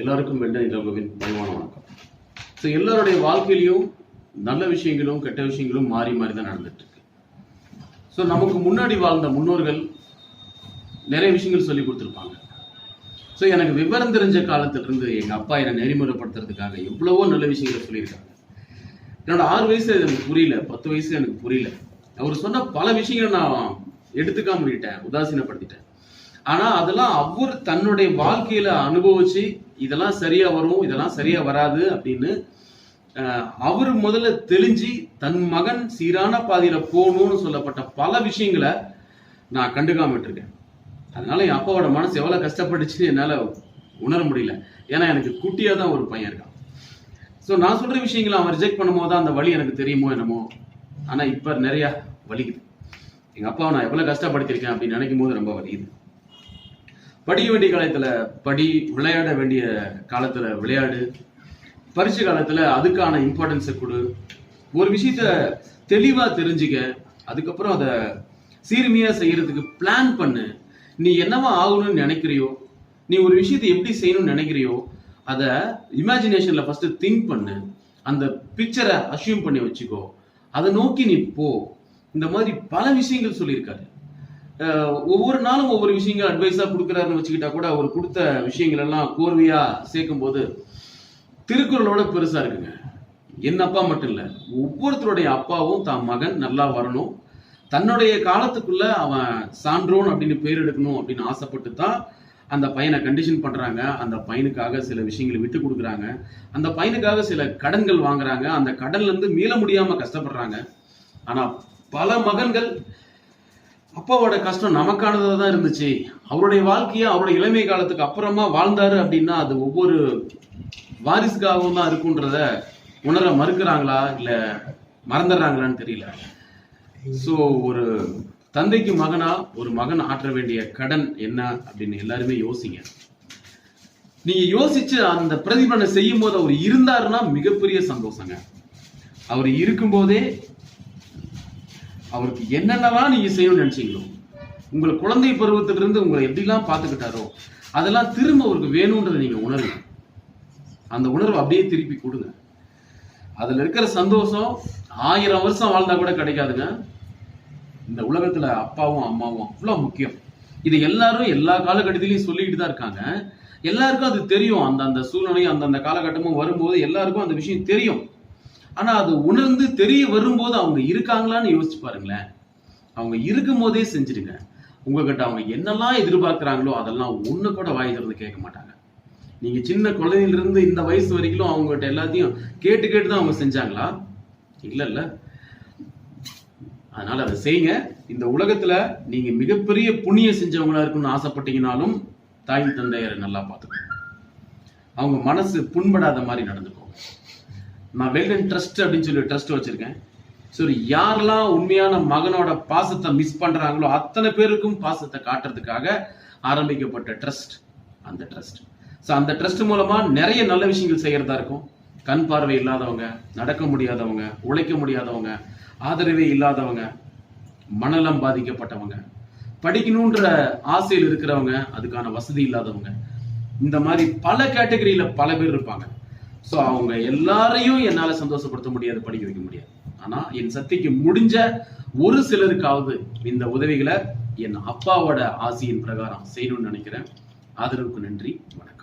எல்லாருக்கும் வெள்ளவின் பணிவான வணக்கம். ஸோ எல்லாருடைய வாழ்க்கையிலையும் நல்ல விஷயங்களும் கெட்ட விஷயங்களும் மாறி மாறி தான் நடந்துட்டு இருக்கு. ஸோ நமக்கு முன்னாடி வாழ்ந்த முன்னோர்கள் நிறைய விஷயங்கள் சொல்லி கொடுத்துருப்பாங்க. ஸோ எனக்கு விவரம் தெரிஞ்ச காலத்திலிருந்து எங்கள் அப்பா என்னை நெறிமுறைப்படுத்துறதுக்காக எவ்வளவோ நல்ல விஷயங்களை சொல்லியிருக்காங்க. என்னோட 6 வயசு எனக்கு புரியல, 10 வயசு எனக்கு புரியல. அவர் சொன்ன பல விஷயங்களை நான் எடுத்துக்காம விட்டேன், உதாசீனப்படுத்திட்டேன். ஆனா அதெல்லாம் அவர் தன்னுடைய வாழ்க்கையில அனுபவிச்சு இதெல்லாம் சரியா வரும், இதெல்லாம் சரியா வராது அப்படின்னு அவர் முதல்ல தெளிஞ்சு தன் மகன் சீரான பாதையில போகணும்னு சொல்லப்பட்ட பல விஷயங்களை நான் கண்டுக்காம இருக்கேன். அதனால என் அப்பாவோட மனசு எவ்வளவு கஷ்டப்பட்டுச்சுன்னு என்னால உணர முடியல. ஏன்னா எனக்கு குட்டியா தான் ஒரு பையன் இருக்கான். ஸோ நான் சொல்ற விஷயங்களை அவன் ரிஜெக்ட் பண்ணும் போது அந்த வழி எனக்கு தெரியுமோ என்னமோ. ஆனா இப்ப நிறைய வலிக்குது. எங்க அப்பாவை நான் எவ்வளவு கஷ்டப்படுத்திருக்கேன் அப்படின்னு நினைக்கும் போது ரொம்ப வலிக்குது. படிக்க வேண்டிய காலத்துல படி, விளையாட வேண்டிய காலத்துல விளையாடு, பரீட்சை காலத்துல அதுக்கான இம்பார்ட்டன்ஸை கொடு, ஒரு விஷயத்த தெளிவா தெரிஞ்சுக்க, அதுக்கப்புறம் அதை சீர்மையா செய்யறதுக்கு பிளான் பண்ணு. நீ என்னவா ஆகணும்னு நினைக்கிறியோ, நீ ஒரு விஷயத்தை எப்படி செய்யணும்னு நினைக்கிறியோ அதை இமேஜினேஷன்ல ஃபர்ஸ்ட் திங்க் பண்ணு, அந்த பிக்சரை அசியூம் பண்ணி வச்சுக்கோ, அதை நோக்கி நீ போ. இந்த மாதிரி பல விஷயங்கள் சொல்லியிருக்காரு. ஒவ்வொரு நாளும் ஒவ்வொரு விஷயங்கள் அட்வைஸா கொடுக்குறாருன்னு வச்சுக்கிட்டா கூட அவர் கொடுத்த விஷயங்கள் எல்லாம் கோர்வையா சேர்க்கும் போது திருக்குறளோட பெருசா இருக்குங்க. என் அப்பா மட்டும் இல்ல, ஒவ்வொருத்தருடைய அப்பாவும் தான் மகன் நல்லா வரணும், தன்னுடைய காலத்துக்குள்ள அவன் சான்றோன் அப்படின்னு பேர் எடுக்கணும் அப்படின்னு ஆசைப்பட்டு தான் அந்த பையனை கண்டிஷன் பண்றாங்க. அந்த பையனுக்காக சில விஷயங்களை விட்டு கொடுக்குறாங்க, அந்த பையனுக்காக சில கடன்கள் வாங்குறாங்க, அந்த கடன்ல இருந்து மீள முடியாம கஷ்டப்படுறாங்க. ஆனா பல மகன்கள் அப்பாவோட கஷ்டம் நமக்கானதா தான் இருந்துச்சு, அவருடைய வாழ்க்கைய அவருடைய இளமை காலத்துக்கு அப்புறமா வாழ்ந்தாரு அப்படின்னா அது ஒவ்வொரு வாரிசுக்காகவும் தான் இருக்குன்றத உணர மறுக்கிறாங்களா இல்ல மறந்துடுறாங்களான்னு தெரியல. சோ ஒரு தந்தைக்கு மகனா ஒரு மகன் ஆற்ற வேண்டிய கடன் என்ன அப்படின்னு எல்லாருமே யோசிங்க. நீங்க யோசிச்சு அந்த பிரதிபலனை செய்யும் போது அவர் இருந்தாருன்னா மிகப்பெரிய சந்தோஷங்க. அவர் இருக்கும்போதே அவருக்கு என்னென்னலாம் நீங்க செய்யணும்னு நினைச்சீங்களோ, உங்களை குழந்தை பருவத்திலிருந்து உங்களை எப்படிலாம் பார்த்துக்கிட்டாரோ அதெல்லாம் திரும்ப அவருக்கு வேணும்ன்றதை நீங்க உணருங்க. அந்த உணர்வு அப்படியே திருப்பி கொடுங்க. அதுல இருக்கிற சந்தோஷம் 1000 வருஷம் வாழ்ந்தா கூட கிடைக்காதுங்க. இந்த உலகத்துல அப்பாவும் அம்மாவும் அவ்வளவு முக்கியம். இது எல்லாரும் எல்லா காலகட்டத்திலையும் சொல்லிட்டு தான் இருக்காங்க. எல்லாருக்கும் அது தெரியும். அந்த சூழ்நிலையும் அந்தந்த காலகட்டமும் வரும்போது எல்லாருக்கும் அந்த விஷயம் தெரியும். ஆனா அது உணர்ந்து தெரிய வரும்போது அவங்க இருக்காங்களான்னு யோசிச்சு பாருங்களேன். அவங்க இருக்கும் போதே செஞ்சிருங்க. உங்ககிட்ட அவங்க என்னெல்லாம் எதிர்பார்க்கிறாங்களோ அதெல்லாம் ஒண்ணு கூட வாய் திறந்து கேட்க மாட்டாங்க. நீங்க சின்ன குழந்தையில இருந்து இந்த வயசு வரைக்கும் அவங்ககிட்ட எல்லாத்தையும் கேட்டு கேட்டு தான் அவங்க செஞ்சாங்களா? இல்ல. அதனால அதை செய்யுங்க. இந்த உலகத்துல நீங்க மிகப்பெரிய புண்ணியம் செஞ்சவங்களா இருக்குன்னு ஆசைப்பட்டீங்கன்னாலும் தாய் தந்தையரை நல்லா பார்த்துக்கோங்க. அவங்க மனசு புண்படாத மாதிரி நடந்துக்கோங்க. நான் வெல்டன் ட்ரஸ்ட் அப்படின்னு சொல்லி ட்ரஸ்ட் வச்சிருக்கேன். சரி, யாரெல்லாம் உண்மையான மகனோட பாசத்தை மிஸ் பண்றாங்களோ அத்தனை பேருக்கும் பாசத்தை காட்டுறதுக்காக ஆரம்பிக்கப்பட்ட ட்ரஸ்ட் அந்த ட்ரஸ்ட். ஸோ அந்த ட்ரஸ்ட் மூலமா நிறைய நல்ல விஷயங்கள் செய்யறதா இருக்கும். கண் பார்வை இல்லாதவங்க, நடக்க முடியாதவங்க, உழைக்க முடியாதவங்க, ஆதரவே இல்லாதவங்க, மனநலம் பாதிக்கப்பட்டவங்க, படிக்கணுன்ற ஆசையில் இருக்கிறவங்க, அதுக்கான வசதி இல்லாதவங்க, இந்த மாதிரி பல கேட்டகரியில பல பேர் இருப்பாங்க. ஸோ அவங்க எல்லாரையும் என்னால சந்தோஷப்படுத்த முடியாது, படிக்க வைக்க முடியாது. ஆனா என் சக்திக்கு முடிஞ்ச ஒரு சிலருக்காவது இந்த உதவிகளை என் அப்பாவோட ஆசையின் பிரகாரம் செய்யணும்னு நினைக்கிறேன். ஆதரவுக்கு நன்றி, வணக்கம்.